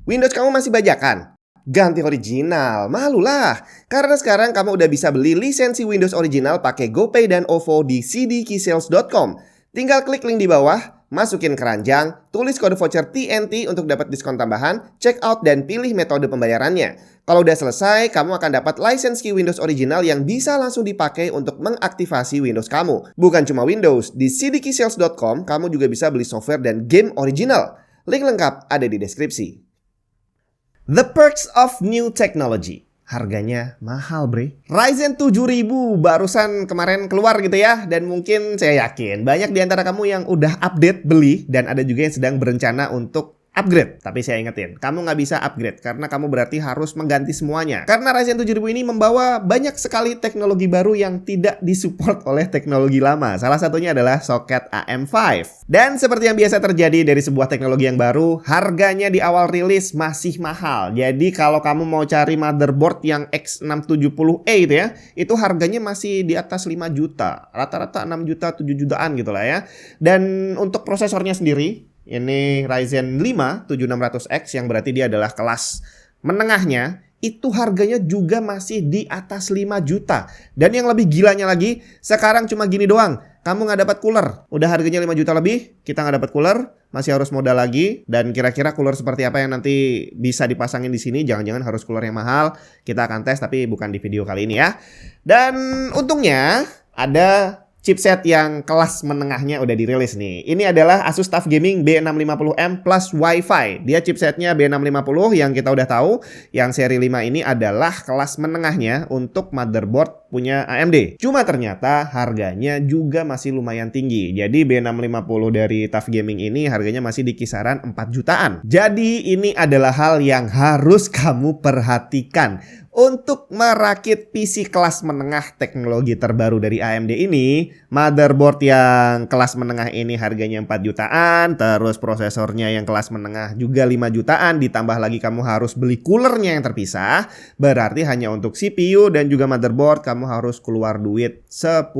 Windows kamu masih bajakan? Ganti original, malulah. Karena sekarang kamu udah bisa beli lisensi Windows original pakai GoPay dan OVO di cdkeysales.com. Tinggal klik link di bawah, masukin keranjang, tulis kode voucher TNT untuk dapat diskon tambahan, check out dan pilih metode pembayarannya. Kalau udah selesai, kamu akan dapat lisensi Windows original yang bisa langsung dipakai untuk mengaktifasi Windows kamu. Bukan cuma Windows, di cdkeysales.com kamu juga bisa beli software dan game original. Link lengkap ada di deskripsi. The perks of new technology. Harganya mahal, bre. Ryzen 7000 barusan kemarin keluar gitu ya. Dan mungkin saya yakin banyak di antara kamu yang udah update beli. Dan ada juga yang sedang berencana untuk upgrade. Tapi saya ingetin, kamu nggak bisa upgrade karena kamu berarti harus mengganti semuanya. Karena Ryzen 7000 ini membawa banyak sekali teknologi baru yang tidak disupport oleh teknologi lama. Salah satunya adalah soket AM5. Dan seperti yang biasa terjadi dari sebuah teknologi yang baru, harganya di awal rilis masih mahal. Jadi kalau kamu mau cari motherboard yang X670E itu ya, itu harganya masih di atas 5 juta. Rata-rata 6 juta, 7 jutaan gitu lah ya. Dan untuk prosesornya sendiri, ini Ryzen 5 7600X yang berarti dia adalah kelas menengahnya, itu harganya juga masih di atas 5 juta. Dan yang lebih gilanya lagi, sekarang cuma gini doang, kamu nggak dapat cooler. Udah harganya 5 juta lebih, kita nggak dapat cooler, masih harus modal lagi. Dan kira-kira cooler seperti apa yang nanti bisa dipasangin di sini, jangan-jangan harus cooler yang mahal. Kita akan tes tapi bukan di video kali ini ya. Dan untungnya ada chipset yang kelas menengahnya udah dirilis nih. Ini adalah Asus TUF Gaming B650M plus Wi-Fi. Dia chipsetnya B650 yang kita udah tahu. Yang seri 5 ini adalah kelas menengahnya untuk motherboard punya AMD. Cuma ternyata harganya juga masih lumayan tinggi. Jadi B650 dari TUF Gaming ini harganya masih di kisaran 4 jutaan. Jadi ini adalah hal yang harus kamu perhatikan. Untuk merakit PC kelas menengah teknologi terbaru dari AMD ini, motherboard yang kelas menengah ini harganya 4 jutaan, terus prosesornya yang kelas menengah juga 5 jutaan, ditambah lagi kamu harus beli coolernya yang terpisah, berarti hanya untuk CPU dan juga motherboard kamu harus keluar duit 10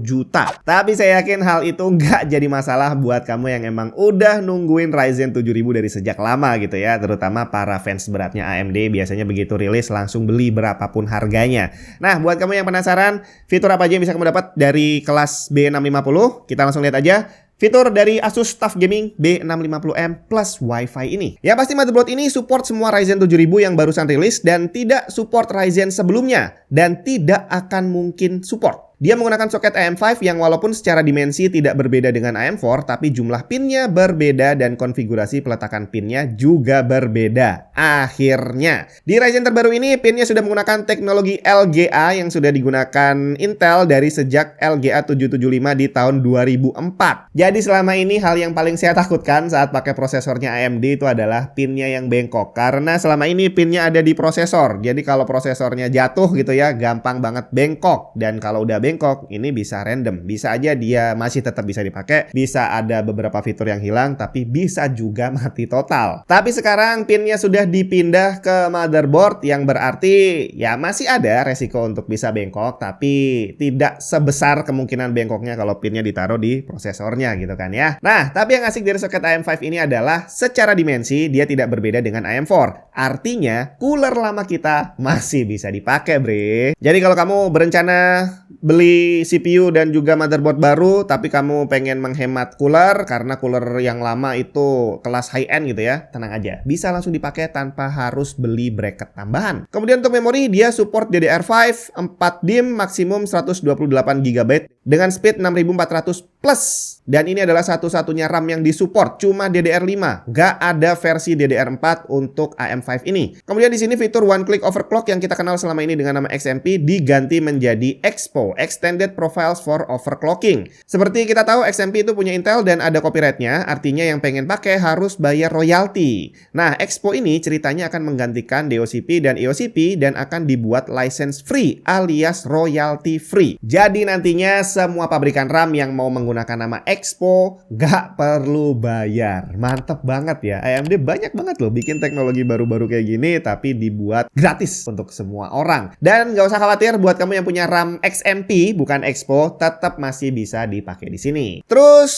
juta. Tapi saya yakin hal itu nggak jadi masalah buat kamu yang emang udah nungguin Ryzen 7000 dari sejak lama gitu ya, terutama para fans beratnya AMD biasanya begitu rilis langsung beli berapapun harganya. Nah, buat kamu yang penasaran fitur apa aja yang bisa kamu dapat dari kelas B650, kita langsung lihat aja fitur dari Asus TUF Gaming B650M plus Wi-Fi ini. Ya pasti motherboard ini support semua Ryzen 7000 yang barusan rilis dan tidak support Ryzen sebelumnya dan tidak akan mungkin support. Dia menggunakan soket AM5 yang walaupun secara dimensi tidak berbeda dengan AM4, tapi jumlah pinnya berbeda dan konfigurasi peletakan pinnya juga berbeda. Akhirnya, di Ryzen terbaru ini pinnya sudah menggunakan teknologi LGA yang sudah digunakan Intel dari sejak LGA 775 di tahun 2004. Jadi selama ini hal yang paling saya takutkan saat pakai prosesornya AMD itu adalah pinnya yang bengkok. Karena selama ini pinnya ada di prosesor. Jadi kalau prosesornya jatuh gitu ya, gampang banget bengkok. Dan kalau udah bengkok, ini bisa random. Bisa aja dia masih tetap bisa dipakai. Bisa ada beberapa fitur yang hilang, tapi bisa juga mati total. Tapi sekarang pinnya sudah dipindah ke motherboard, yang berarti ya masih ada resiko untuk bisa bengkok, tapi tidak sebesar kemungkinan bengkoknya kalau pinnya ditaruh di prosesornya gitu kan ya. Nah, tapi yang asik dari soket AM5 ini adalah secara dimensi dia tidak berbeda dengan AM4. Artinya, cooler lama kita masih bisa dipakai, bre. Jadi kalau kamu berencana beli CPU dan juga motherboard baru, tapi kamu pengen menghemat cooler karena cooler yang lama itu kelas high end gitu ya, tenang aja, bisa langsung dipakai tanpa harus beli bracket tambahan. Kemudian untuk memori, dia support DDR5 4 DIMM maksimum 128GB dengan speed 6400 plus. Dan ini adalah satu-satunya RAM yang disupport, cuma DDR5, gak ada versi DDR4 untuk AM5 ini. Kemudian di sini fitur one click overclock yang kita kenal selama ini dengan nama XMP diganti menjadi Expo, Extended Profiles for Overclocking. Seperti kita tahu, XMP itu punya Intel dan ada copyrightnya, artinya yang pengen pakai harus bayar royalti. Nah, Expo ini ceritanya akan menggantikan DOCP dan EOCP dan akan dibuat license free alias royalty free. Jadi nantinya semua pabrikan RAM yang mau menggunakan nama Expo nggak perlu bayar. Mantep banget ya, AMD banyak banget loh bikin teknologi baru-baru kayak gini tapi dibuat gratis untuk semua orang. Dan nggak usah khawatir buat kamu yang punya RAM XMP bukan Expo, tetap masih bisa dipakai di sini. Terus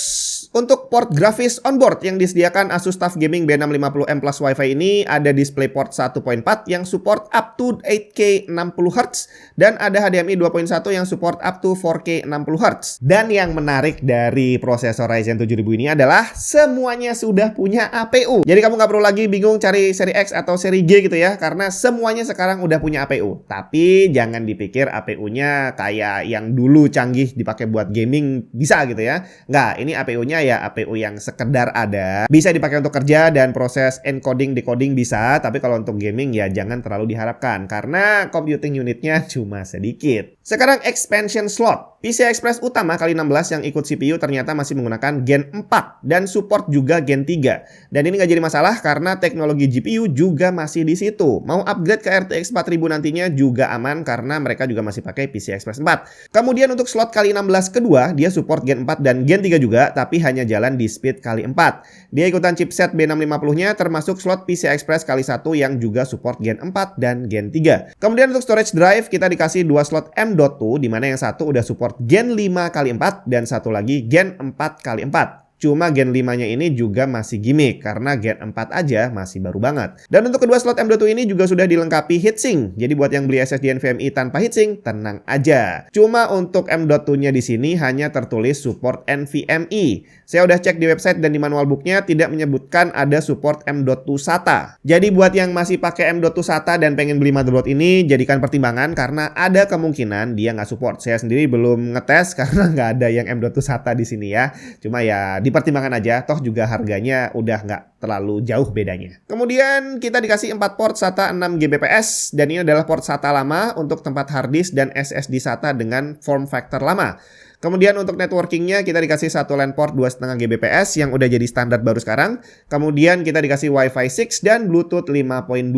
untuk port grafis onboard yang disediakan Asus TUF Gaming B650M Plus Wi-Fi ini ada DisplayPort 1.4 yang support up to 8K 60Hz dan ada HDMI 2.1 yang support up to 4K 60Hz. Dan yang menarik dari prosesor Ryzen 7000 ini adalah semuanya sudah punya APU. Jadi kamu nggak perlu lagi bingung cari seri X atau seri G gitu ya, karena semuanya sekarang udah punya APU. Tapi jangan dipikir APU-nya kayak yang dulu canggih dipakai buat gaming bisa gitu ya. Nggak, ini APU-nya ya APU yang sekedar ada. Bisa dipakai untuk kerja dan proses encoding, decoding bisa, tapi kalau untuk gaming ya jangan terlalu diharapkan karena computing unitnya cuma sedikit. Sekarang expansion slot. PCI Express utama kali 16 yang ikut CPU ternyata masih menggunakan Gen 4 dan support juga Gen 3. Dan ini nggak jadi masalah karena teknologi GPU juga masih di situ. Mau upgrade ke RTX 4000 nantinya juga aman karena mereka juga masih pakai PCI Express 4. Kemudian untuk slot kali 16 kedua, dia support Gen 4 dan Gen 3 juga, tapi hanya jalan di speed kali 4. Dia ikutan chipset B650-nya termasuk slot PCI Express kali 1 yang juga support Gen 4 dan Gen 3. Kemudian untuk storage drive kita dikasih 2 slot M.2 di mana yang satu udah support Gen 5 kali 4 dan satu lagi Gen 4 kali 4. Cuma Gen 5-nya ini juga masih gimmick karena Gen 4 aja masih baru banget. Dan untuk kedua slot M.2 ini juga sudah dilengkapi heatsink. Jadi buat yang beli SSD NVMe tanpa heatsink, tenang aja. Cuma untuk M.2-nya di sini hanya tertulis support NVMe. Saya udah cek di website dan di manual booknya tidak menyebutkan ada support M.2 SATA. Jadi buat yang masih pakai M.2 SATA dan pengen beli motherboard ini, jadikan pertimbangan karena ada kemungkinan dia nggak support. Saya sendiri belum ngetes karena nggak ada yang M.2 SATA di sini ya. Cuma ya dipertimbangkan aja, toh juga harganya udah nggak terlalu jauh bedanya. Kemudian kita dikasih 4 port SATA 6 Gbps dan ini adalah port SATA lama untuk tempat hard disk dan SSD SATA dengan form factor lama. Kemudian untuk networkingnya kita dikasih satu LAN port 2,5 Gbps yang udah jadi standar baru sekarang. Kemudian kita dikasih Wi-Fi 6 dan Bluetooth 5.2.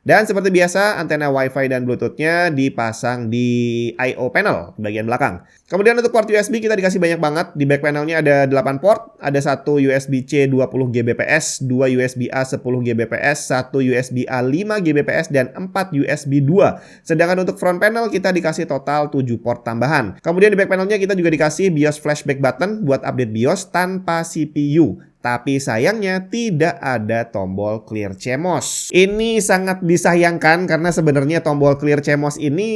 Dan seperti biasa antena Wi-Fi dan Bluetoothnya dipasang di I/O panel bagian belakang. Kemudian untuk port USB kita dikasih banyak banget. Di back panelnya ada 8 port, ada satu USB-C 20 Gbps, 2 USB-A 10 Gbps, 1 USB-A 5 Gbps, dan 4 USB 2. Sedangkan untuk front panel kita dikasih total 7 port tambahan. Kemudian di back panelnya kita juga dikasih BIOS flashback button buat update BIOS tanpa CPU. Tapi sayangnya tidak ada tombol clear CMOS. Ini sangat disayangkan karena sebenarnya tombol clear CMOS ini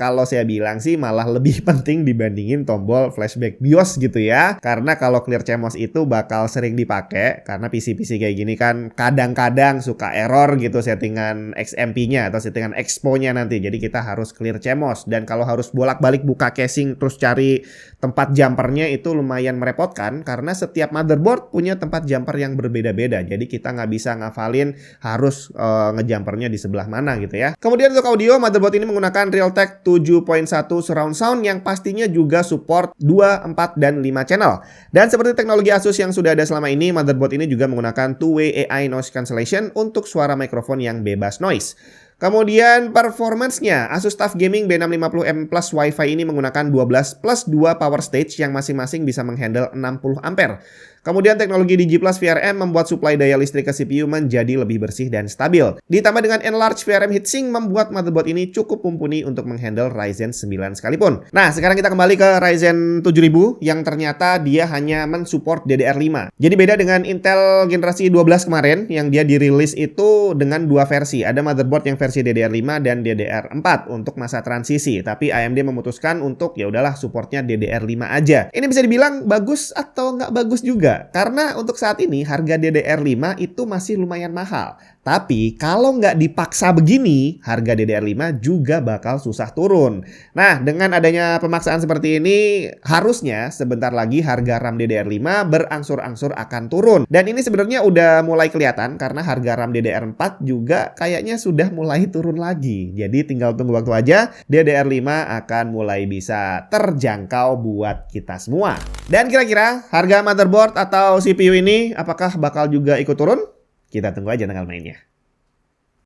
kalau saya bilang sih malah lebih penting dibandingin tombol flashback BIOS gitu ya. Karena kalau clear CMOS itu bakal sering dipakai karena PC-PC kayak gini kan kadang-kadang suka error gitu settingan XMP-nya atau settingan Expo-nya nanti. Jadi kita harus clear CMOS dan kalau harus bolak-balik buka casing terus cari tempat jumpernya itu lumayan merepotkan karena setiap motherboard punya tempat jumper yang berbeda-beda. Jadi kita nggak bisa ngafalin harus ngejumpernya di sebelah mana gitu ya. Kemudian untuk audio, motherboard ini menggunakan Realtek 7.1 surround sound yang pastinya juga support 2, 4, dan 5 channel. Dan seperti teknologi Asus yang sudah ada selama ini, motherboard ini juga menggunakan two-way AI noise cancellation untuk suara mikrofon yang bebas noise. Kemudian performance-nya, Asus TUF Gaming B650M Plus Wi-Fi ini menggunakan 12+2 power stage yang masing-masing bisa menghandle 60 ampere. Kemudian teknologi Digi Plus VRM membuat suplai daya listrik ke CPU menjadi lebih bersih dan stabil. Ditambah dengan Enlarge VRM Heatsink membuat motherboard ini cukup mumpuni untuk menghandle Ryzen 9 sekalipun. Nah, sekarang kita kembali ke Ryzen 7000 yang ternyata dia hanya mensupport DDR5. Jadi beda dengan Intel generasi 12 kemarin yang dia dirilis itu dengan dua versi. Ada motherboard yang versi DDR5 dan DDR4 untuk masa transisi. Tapi AMD memutuskan untuk ya udahlah supportnya DDR5 aja. Ini bisa dibilang bagus atau nggak bagus juga. Karena untuk saat ini harga DDR5 itu masih lumayan mahal. Tapi kalau nggak dipaksa begini, harga DDR5 juga bakal susah turun. Nah, dengan adanya pemaksaan seperti ini, harusnya sebentar lagi harga RAM DDR5 berangsur-angsur akan turun. Dan ini sebenarnya udah mulai kelihatan karena harga RAM DDR4 juga kayaknya sudah mulai turun lagi. Jadi tinggal tunggu waktu aja, DDR5 akan mulai bisa terjangkau buat kita semua. Dan kira-kira harga motherboard atau CPU ini apakah bakal juga ikut turun? Kita tunggu aja tanggal mainnya.